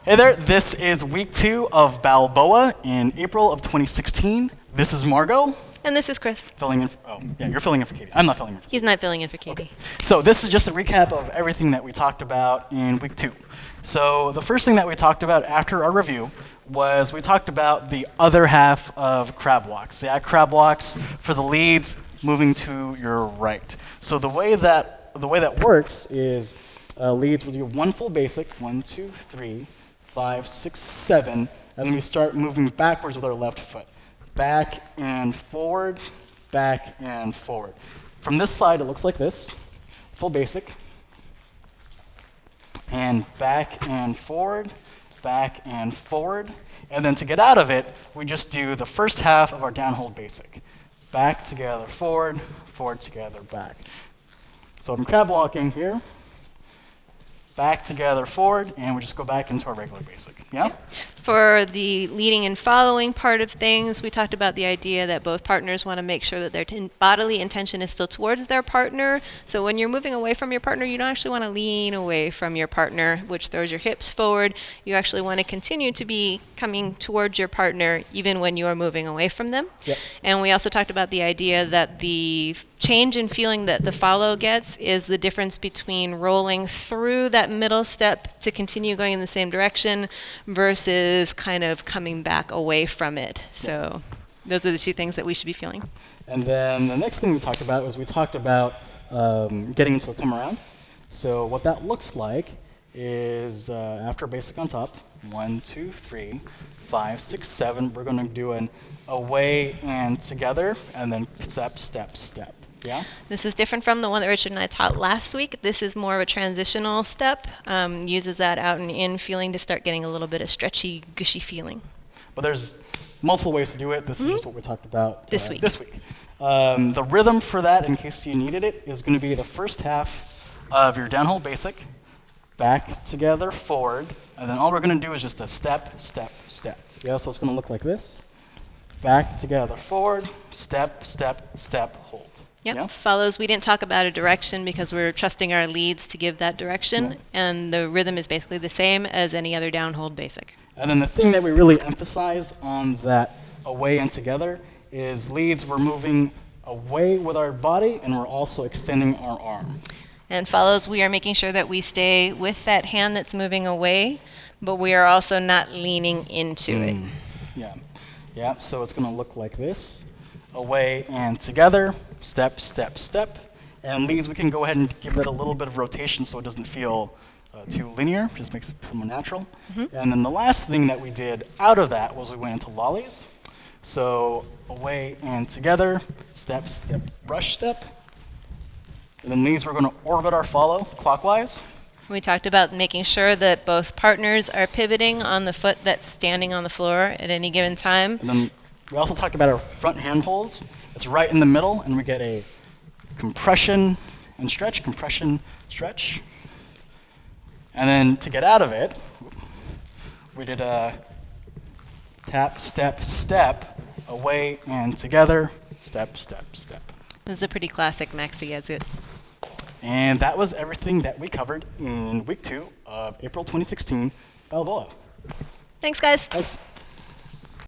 Hey there, this is week 2 of Balboa in April of 2016. This is Margot. And this is Chris. Filling in. Oh, yeah, you're filling in for Katie. I'm not filling in for Katie. He's not filling in for Katie. Okay. So this is just a recap of everything that we talked about in week 2. So the first thing that we talked about after our review was we talked about the other half of crab walks. Yeah, crab walks for the leads moving to your right. So the way that works is leads will do one full basic, 1, 2, 3, 5, 6, 7, and then we start moving backwards with our left foot. Back and forward, back and forward. From this side, it looks like this, full basic, and back and forward, and then to get out of it, we just do the first half of our downhold basic. Back together, forward, forward together, back. So from crab walking here, back together, forward, and we just go back into our regular basic. Yeah? For the leading and following part of things, we talked about the idea that both partners want to make sure that their bodily intention is still towards their partner. So when you're moving away from your partner, you don't actually want to lean away from your partner, which throws your hips forward. You actually want to continue to be coming towards your partner even when you are moving away from them. Yep. And we also talked about the idea that the change in feeling that the follow gets is the difference between rolling through that middle step to continue going in the same direction versus kind of coming back away from it. So those are the two things that we should be feeling. And then the next thing we talked about was we talked about getting into a come around. So what that looks like is after a basic on top, 1, 2, 3, 5, 6, 7, we're going to do an away and together, and then step, step, step. Yeah? This is different from the one that Richard and I taught last week. This is more of a transitional step. Uses that out and in feeling to start getting a little bit of stretchy, gushy feeling. But there's multiple ways to do it. This is just what we talked about this week. The rhythm for that, in case you needed it, is going to be the first half of your downhold basic, back together, forward, and then all we're going to do is just a step, step, step. Yeah, so it's going to look like this. Back together, forward, step, step, step, hold. Yep. Yeah? Follows. We didn't talk about a direction because we're trusting our leads to give that direction, Yeah. and the rhythm is basically the same as any other downhold basic. And then the thing that we really emphasize on that away and together is leads, we're moving away with our body, and we're also extending our arm. And follows, we are making sure that we stay with that hand that's moving away, but we are also not leaning into it. Yeah. Yeah, so it's going to look like this. Away and together, step, step, step. And leads, we can go ahead and give it a little bit of rotation so it doesn't feel too linear, just makes it feel more natural. And then the last thing that we did out of that was we went into lollies. So away and together, step, step, brush step. And then leads, we're going to orbit our follow clockwise. We talked about making sure that both partners are pivoting on the foot that's standing on the floor at any given time. And then we also talked about our front handholds. It's right in the middle, and we get a compression and stretch, compression, stretch. And then to get out of it, we did a tap, step, step, away and together, step, step, step. This is a pretty classic maxi exit. And that was everything that we covered in week 2 of April 2016 Balboa. Thanks, guys. Thanks.